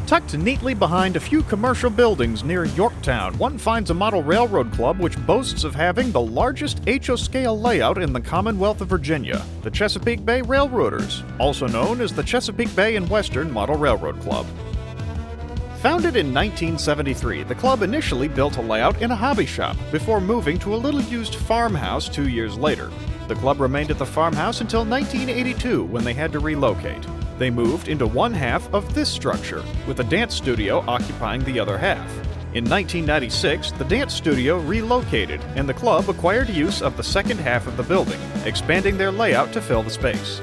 Tucked neatly behind a few commercial buildings near Yorktown, one finds a model railroad club which boasts of having the largest HO-scale layout in the Commonwealth of Virginia, the Chesapeake Bay Railroaders, also known as the Chesapeake Bay and Western Model Railroad Club. Founded in 1973, the club initially built a layout in a hobby shop before moving to a little-used farmhouse 2 years later. The club remained at the farmhouse until 1982 when they had to relocate. They moved into one half of this structure, with a dance studio occupying the other half. In 1996, the dance studio relocated, and the club acquired use of the second half of the building, expanding their layout to fill the space.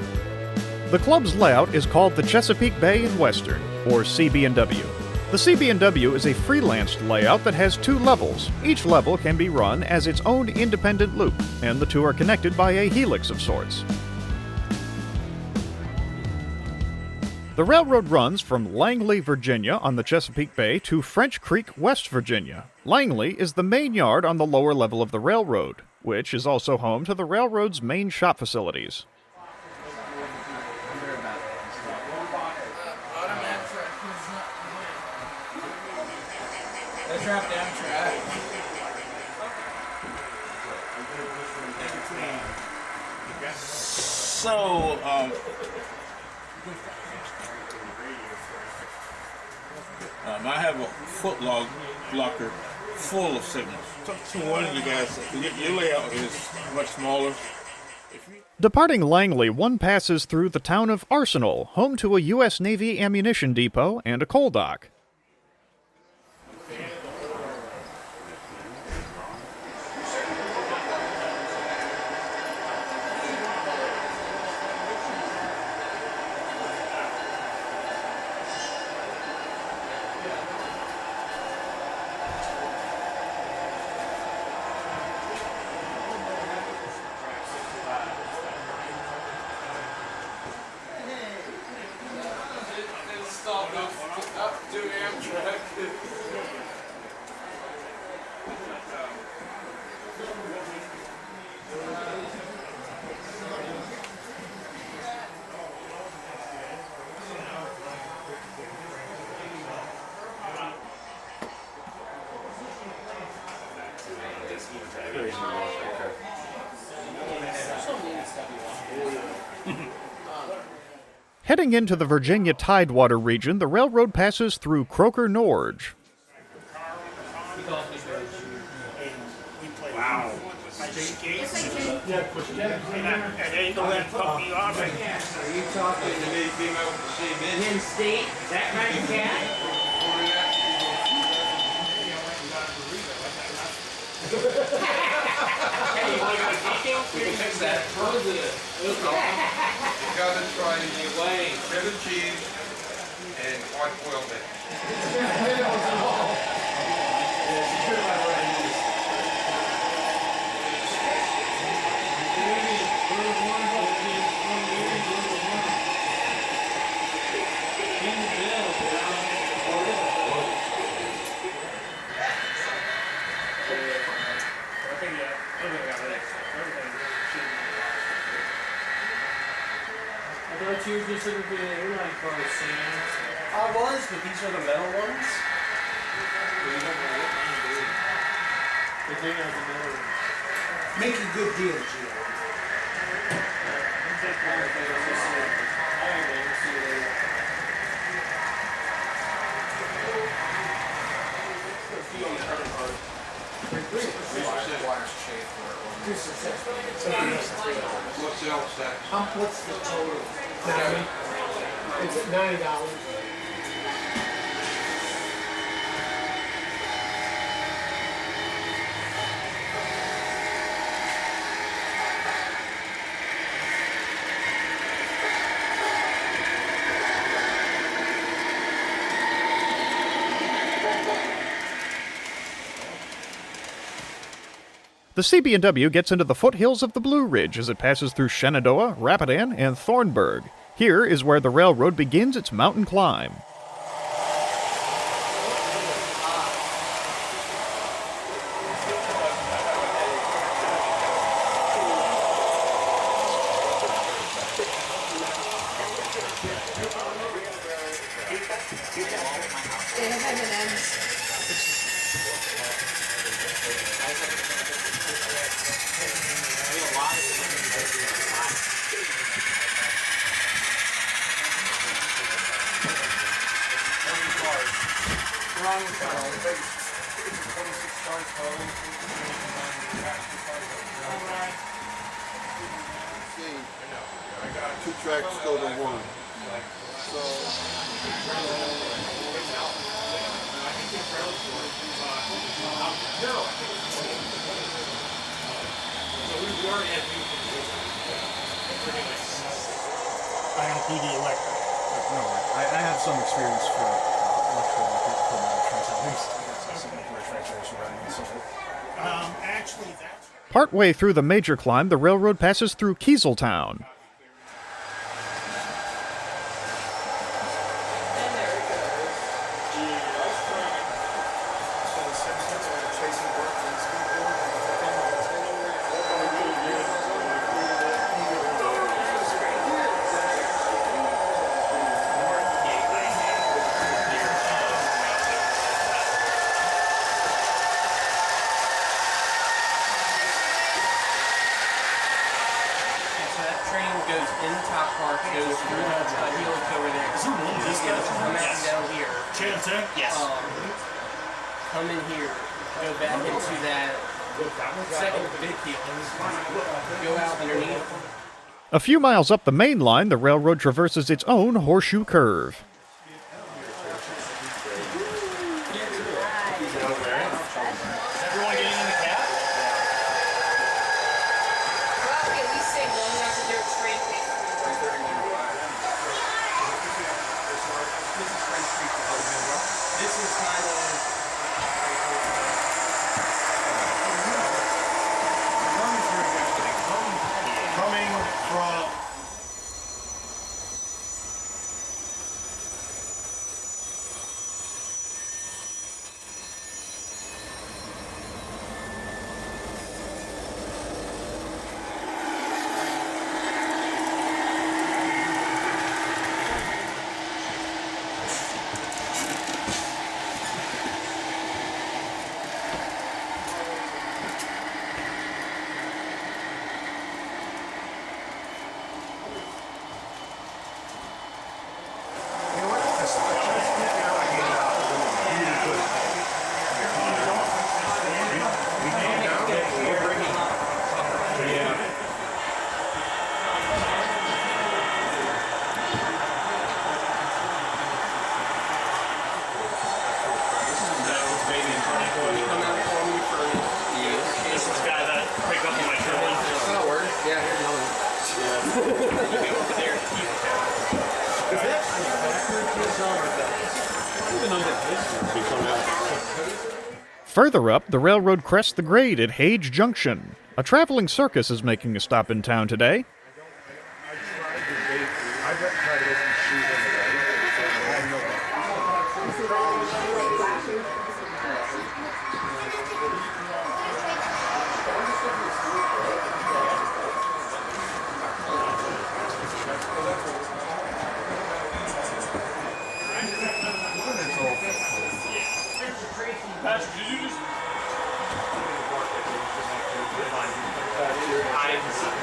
The club's layout is called the Chesapeake Bay and Western, or CB&W. The CB&W is a freelanced layout that has 2 levels. Each level can be run as its own independent loop, and the 2 are connected by a helix of sorts. The railroad runs from Langley, Virginia on the Chesapeake Bay to French Creek, West Virginia. Langley is the main yard on the lower level of the railroad, which is also home to the railroad's main shop facilities. So, I have a foot locker full of signals. Talk to one of you guys. Your layout is much smaller. Departing Langley, one passes through the town of Arsenal, home to a U.S. Navy ammunition depot and a coal dock. Heading into the Virginia Tidewater region, the railroad passes through Croker Norge. Wow. And they go ahead and put me on it. Are you talking Penn State? That kind of cat? Hey, you want to go to detail? We can fix that. You gotta try cheddar cheese and white boiled bacon. I thought you were just looking for the airline cars, Sam. I was, but these are the metal ones. But they are the metal ones. Make a good deal, Gio. What's the else that? What's the total? It's $90. The CB&W gets into the foothills of the Blue Ridge as it passes through Shenandoah, Rapidan, and Thornburg. Here is where the railroad begins its mountain climb. They have M&Ms. Two tracks go to one. I am PD electric. No, I have some experience for electrical Actually, that's... Partway through the major climb, the railroad passes through Kieseltown. Goes in the top part, goes through the helix over there. He's going to come out down here. Yes. Come in here, go back into that second big helix, go out underneath. A few miles up the main line, the railroad traverses its own horseshoe curve. Everyone getting in the cab? Well, at least stay long enough to do a train. This is kind of Coming from... Further up, the railroad crests the grade at Hage Junction. A traveling circus is making a stop in town today. Patrick, did you just...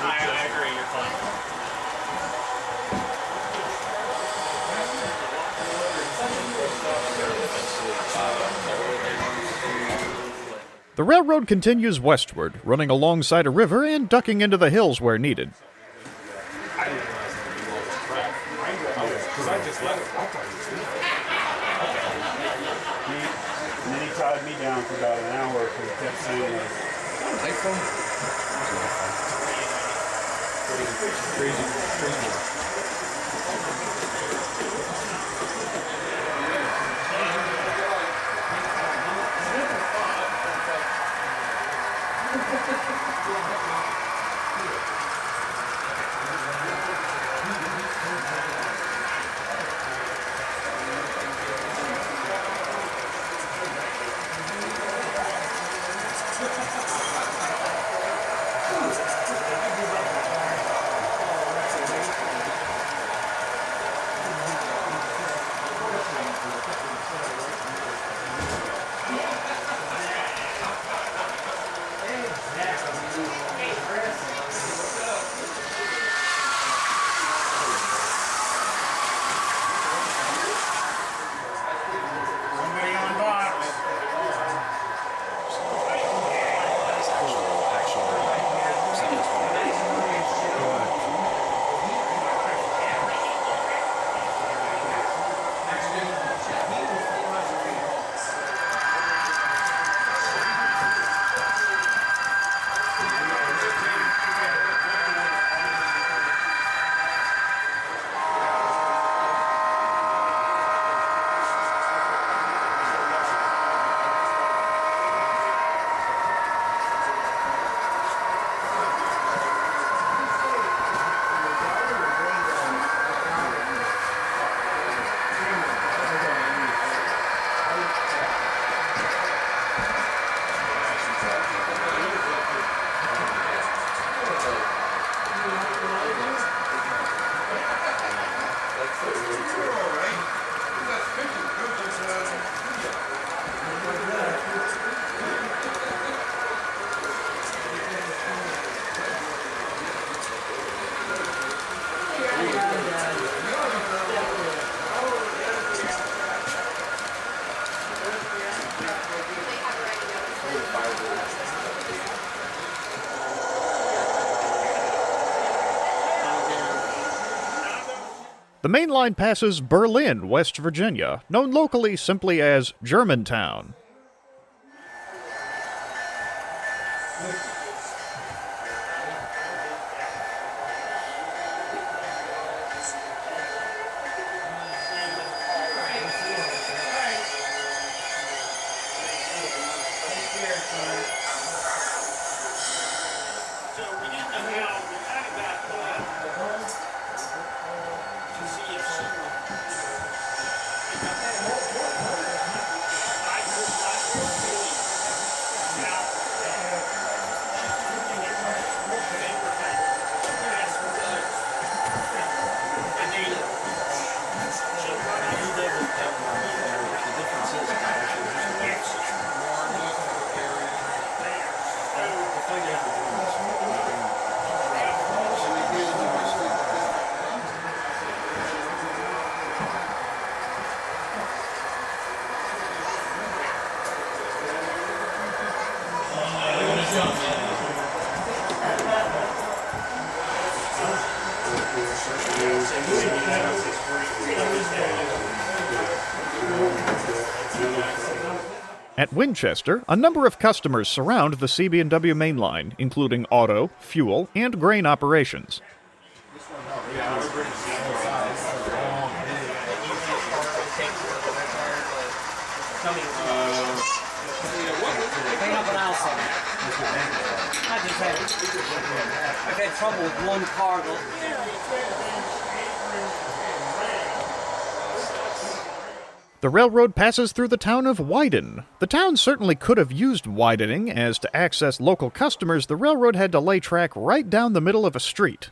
I agree, you're fine. The railroad continues westward, running alongside a river and ducking into the hills where needed. And then he tied me down for about an hour because he kept saying, crazy. The main line passes Berlin, West Virginia, known locally simply as Germantown. At Winchester, a number of customers surround the CB&W main line, including auto, fuel, and grain operations. I've had trouble with one car. The railroad passes through the town of Wyden. The town certainly could have used widening, as to access local customers, the railroad had to lay track right down the middle of a street.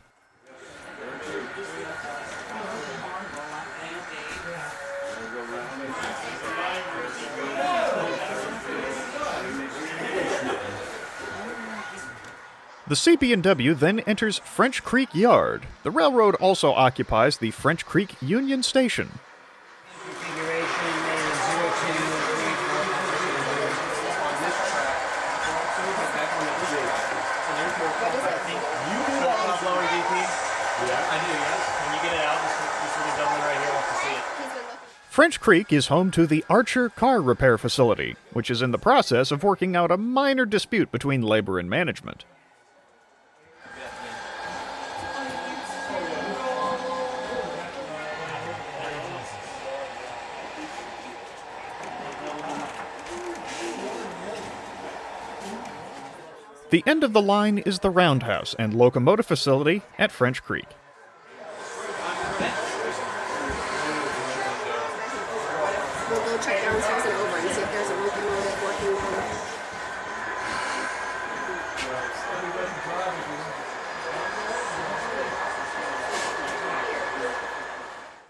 The CB&W then enters French Creek Yard. The railroad also occupies the French Creek Union Station. French Creek is home to the Archer Car Repair Facility, which is in the process of working out a minor dispute between labor and management. The end of the line is the roundhouse and locomotive facility at French Creek. We'll go check downstairs and over and see if there's a locomotive working on.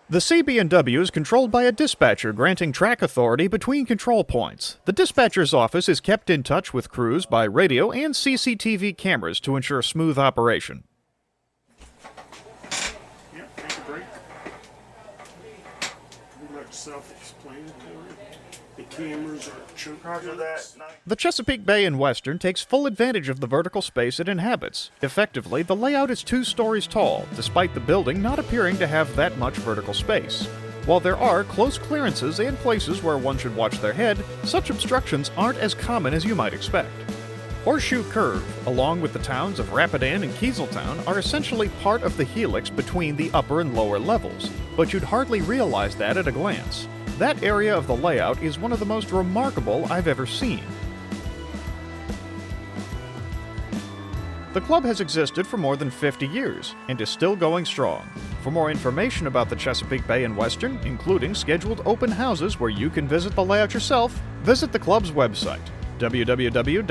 The CB&W is controlled by a dispatcher granting track authority between control points. The dispatcher's office is kept in touch with crews by radio and CCTV cameras to ensure smooth operation. Yep, take a break. Pretty much self-explanatory. The cameras are choke points. The Chesapeake Bay Western takes full advantage of the vertical space it inhabits. Effectively, the layout is 2 stories tall, despite the building not appearing to have that much vertical space. While there are close clearances and places where one should watch their head, such obstructions aren't as common as you might expect. Horseshoe Curve, along with the towns of Rapidan and Kieseltown, are essentially part of the helix between the upper and lower levels, but you'd hardly realize that at a glance. That area of the layout is one of the most remarkable I've ever seen. The club has existed for more than 50 years and is still going strong. For more information about the Chesapeake Bay Western, including scheduled open houses where you can visit the layout yourself, visit the club's website, www.cbw-mrc.com.